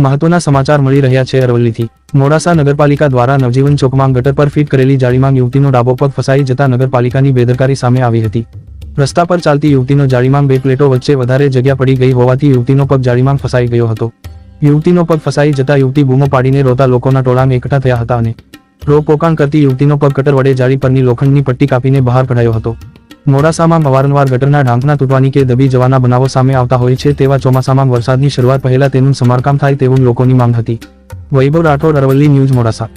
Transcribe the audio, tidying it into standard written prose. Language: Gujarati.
મહત્વના સમાચાર મળી રહ્યા છે અરવલ્લીથી। મોડાસા નગરપાલિકા દ્વારા નવજીવન ચોકમાં ગટર પર ફિટ કરેલી જાળીમાં યુવતીનો ડાબો પગ ફસાઈ જતા નગરપાલિકાની બેદરકારી સામે આવી હતી। રસ્તા પર ચાલતી યુવતીનો જાળીમાં બે પ્લેટો વચ્ચે વધારે જગ્યા પડી ગઈ હોવાથી યુવતીનો પગ જાળીમાં ફસાઈ ગયો હતો। યુવતીનો પગ ફસાઈ જતા યુવતી બૂમો પાડીને રોતા લોકોના ટોળામાં એકઠા થયા હતા અને રોકપોકાણ કરતી યુવતીનો પગ કટર વડે જાળી પરની લોખંડની પટ્ટી કાપીને બહાર કઢાયો હતો। મોડાસામાં અવારનવાર ગટરના ઢાંકણા તૂટવાની કે દબી જવાના બનાવો સામે આવતા હોય છે, તેવા ચોમાસામાં વરસાદની શરૂઆત પહેલા તેનું સમારકામ થાય તેવું લોકોની માંગ હતી। વૈભવ રાઠોડ, અરવલ્લી ન્યૂઝ, મોડાસા।